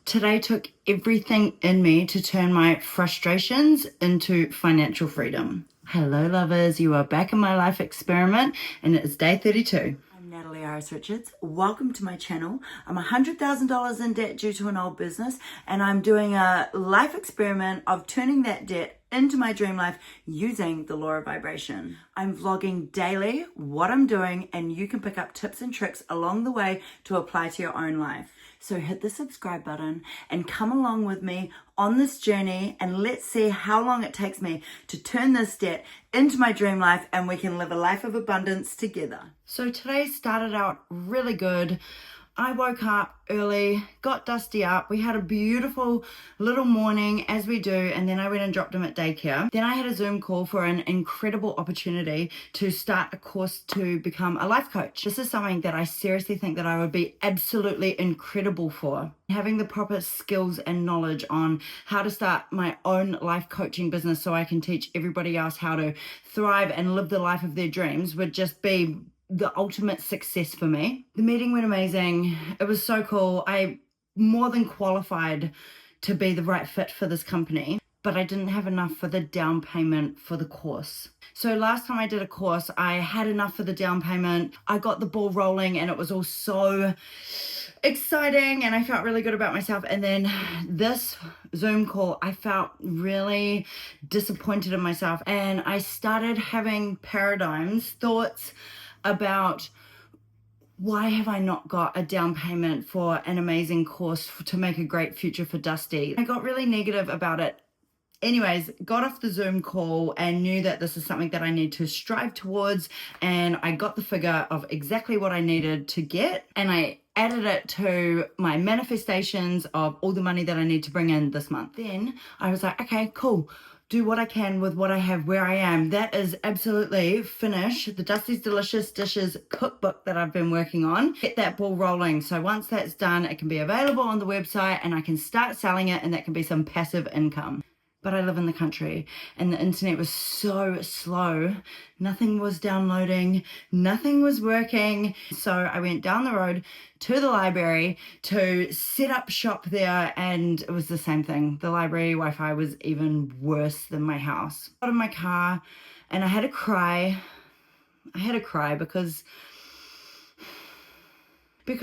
Today took everything in me to turn my frustrations into financial freedom. Hello lovers, you are back in my life experiment and it is day 32. I'm Natalie Iris Richards. Welcome to my channel. I'm $100,000 in debt due to an old business and I'm doing a life experiment of turning that debt into my dream life using the law of vibration. I'm vlogging daily what I'm doing and you can pick up tips and tricks along the way to apply to your own life. So hit the subscribe button and come along with me on this journey and let's see how long it takes me to turn this debt into my dream life and we can live a life of abundance together. So today started out really good. I woke up early, got Dusty up. We had a beautiful little morning as we do, and then I went and dropped him at daycare. Then I had a Zoom call for an incredible opportunity to start a course to become a life coach. This is something that I seriously think that I would be absolutely incredible for. Having the proper skills and knowledge on how to start my own life coaching business so I can teach everybody else how to thrive and live the life of their dreams would just be the ultimate success for me. The meeting went amazing. It was so cool. I more than qualified to be the right fit for this company, but I didn't have enough for the down payment for the course. So last time I did a course, I had enough for the down payment. I got the ball rolling and it was all so exciting and I felt really good about myself. And then this Zoom call, I felt really disappointed in myself and I started having thoughts about why have I not got a down payment for an amazing course to make a great future for Dusty. I got really negative about it. Anyways, got off the Zoom call and knew that this is something that I need to strive towards, and I got the figure of exactly what I needed to get and I added it to my manifestations of all the money that I need to bring in this month. Then I was like, okay, cool. Do what I can with what I have where I am. That is absolutely finish the Dusty's Delicious Dishes cookbook that I've been working on. Get that ball rolling. So once that's done, it can be available on the website and I can start selling it and that can be some passive income. But I live in the country and the internet was so slow. Nothing was downloading, nothing was working. So I went down the road to the library to set up shop there and it was the same thing. The library Wi-Fi was even worse than my house. Got in my car and I had to cry. Because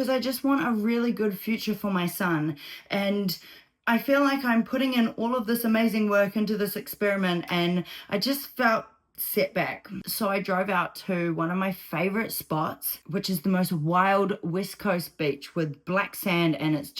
I just want a really good future for my son. And I feel like I'm putting in all of this amazing work into this experiment and I just felt set back. So I drove out to one of my favorite spots, which is the most wild West Coast beach with black sand and it's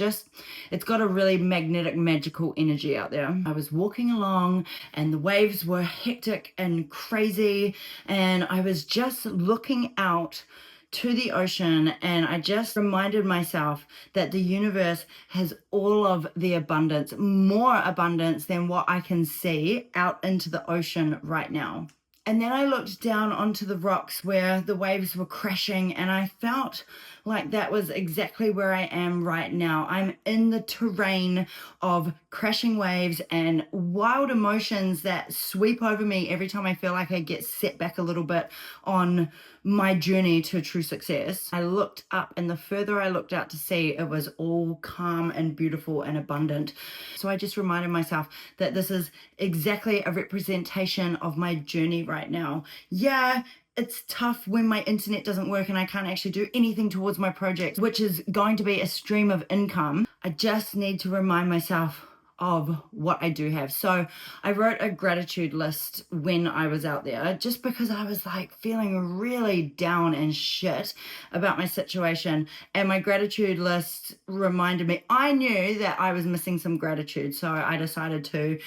got a really magnetic, magical energy out there. I was walking along and the waves were hectic and crazy and I was just looking out to the ocean and I just reminded myself that the universe has all of the abundance, more abundance than what I can see out into the ocean right now. And then I looked down onto the rocks where the waves were crashing and I felt like that was exactly where I am right now. I'm in the terrain of crashing waves and wild emotions that sweep over me every time I feel like I get set back a little bit on my journey to true success. I looked up and the further I looked out to sea, it was all calm and beautiful and abundant. So I just reminded myself that this is exactly a representation of my journey right now. Yeah, it's tough when my internet doesn't work and I can't actually do anything towards my project, which is going to be a stream of income. I just need to remind myself of what I do have. So I wrote a gratitude list when I was out there just because I was like feeling really down and shit about my situation. And my gratitude list reminded me, I knew that I was missing some gratitude. So I decided to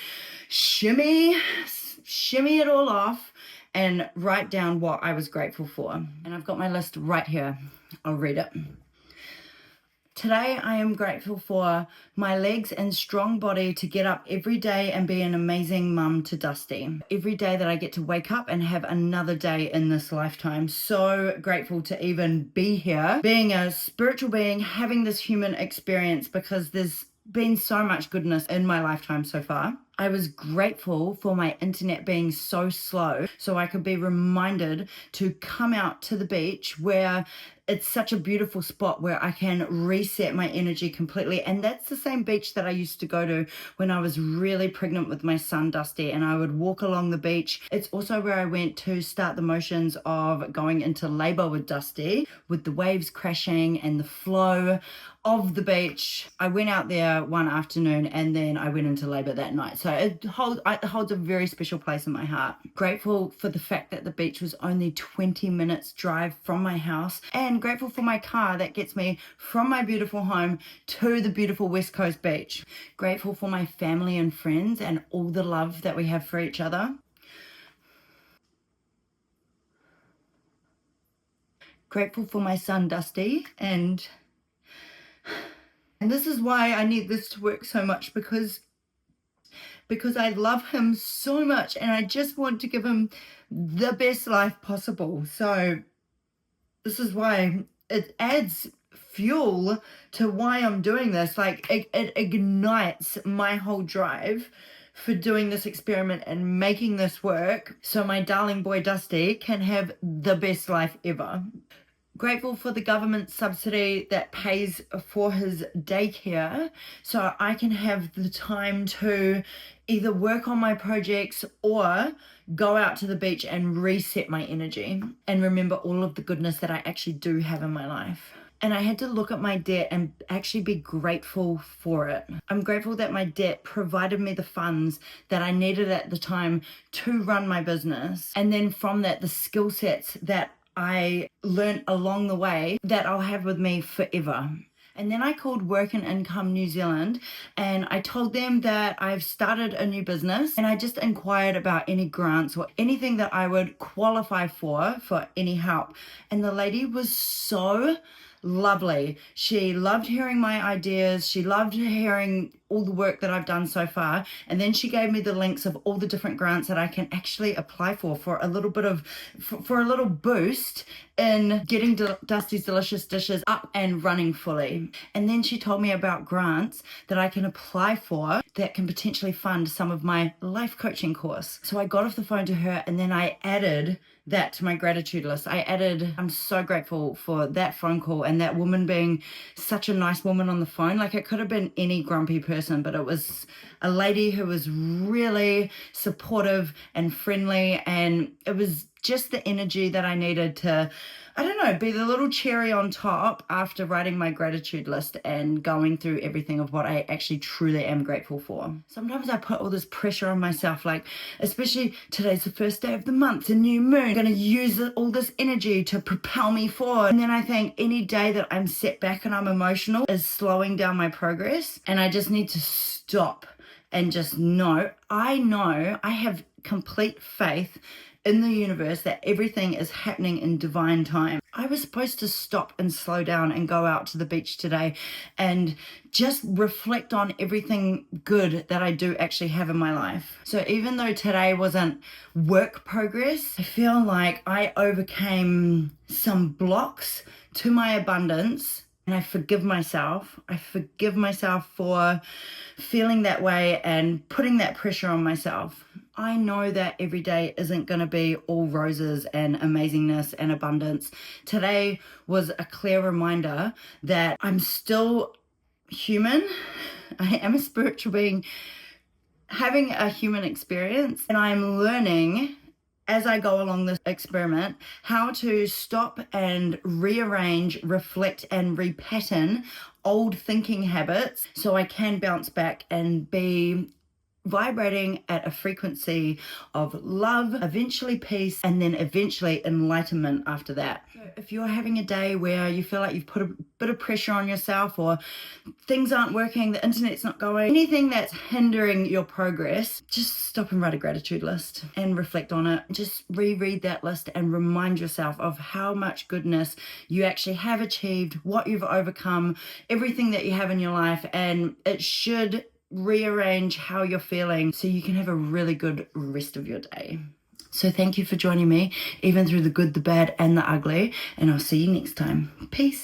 shimmy it all off and write down what I was grateful for. And I've got my list right here. I'll read it. Today, I am grateful for my legs and strong body to get up every day and be an amazing mum to Dusty. Every day that I get to wake up and have another day in this lifetime. So grateful to even be here, being a spiritual being, having this human experience because there's been so much goodness in my lifetime so far. I was grateful for my internet being so slow so I could be reminded to come out to the beach where it's such a beautiful spot where I can reset my energy completely. And that's the same beach that I used to go to when I was really pregnant with my son, Dusty, and I would walk along the beach. It's also where I went to start the motions of going into labor with Dusty, with the waves crashing and the flow of the beach. I went out there one afternoon and then I went into labor that night. So it holds a very special place in my heart. Grateful for the fact that the beach was only 20 minutes drive from my house, and grateful for my car that gets me from my beautiful home to the beautiful West Coast beach. Grateful for my family and friends and all the love that we have for each other. Grateful for my son Dusty, and this is why I need this to work so much, because I love him so much and I just want to give him the best life possible. So this is why it adds fuel to why I'm doing this. Like it ignites my whole drive for doing this experiment and making this work so my darling boy Dusty can have the best life ever. Grateful for the government subsidy that pays for his daycare so I can have the time to either work on my projects or go out to the beach and reset my energy and remember all of the goodness that I actually do have in my life. And I had to look at my debt and actually be grateful for it. I'm grateful that my debt provided me the funds that I needed at the time to run my business. And then from that, the skill sets that I learned along the way that I'll have with me forever. And then I called Work and Income New Zealand and I told them that I've started a new business, and I just inquired about any grants or anything that I would qualify for any help. And the lady was so lovely. She loved hearing my ideas. She loved hearing all the work that I've done so far. And then she gave me the links of all the different grants that I can actually apply for a little bit of, for a little boost in getting Dusty's Delicious Dishes up and running fully. And then she told me about grants that I can apply for that can potentially fund some of my life coaching course. So I got off the phone to her and then I added that to my gratitude list. I'm so grateful for that phone call and that woman being such a nice woman on the phone. Like it could have been any grumpy person, but it was a lady who was really supportive and friendly, and it was just the energy that I needed to, I don't know, be the little cherry on top after writing my gratitude list and going through everything of what I actually truly am grateful for. Sometimes I put all this pressure on myself, like, especially today's the first day of the month, it's a new moon, I'm going to use all this energy to propel me forward. And then I think any day that I'm set back and I'm emotional is slowing down my progress, and I just need to stop and just know I have complete faith in the universe that everything is happening in divine time. I was supposed to stop and slow down and go out to the beach today and just reflect on everything good that I do actually have in my life. So even though today wasn't work progress, I feel like I overcame some blocks to my abundance. And I forgive myself. I forgive myself for feeling that way and putting that pressure on myself. I know that every day isn't going to be all roses and amazingness and abundance. Today was a clear reminder that I'm still human. I am a spiritual being having a human experience, and I'm learning as I go along this experiment how to stop and rearrange, reflect and repattern old thinking habits so I can bounce back and be vibrating at a frequency of love, eventually peace, and then eventually enlightenment after that. So if you're having a day where you feel like you've put a bit of pressure on yourself, or things aren't working, the internet's not going, anything that's hindering your progress, just stop and write a gratitude list and reflect on it. Just reread that list and remind yourself of how much goodness you actually have achieved, what you've overcome, everything that you have in your life, and it should rearrange how you're feeling so you can have a really good rest of your day. So thank you for joining me, even through the good, the bad, and the ugly, and I'll see you next time. Peace.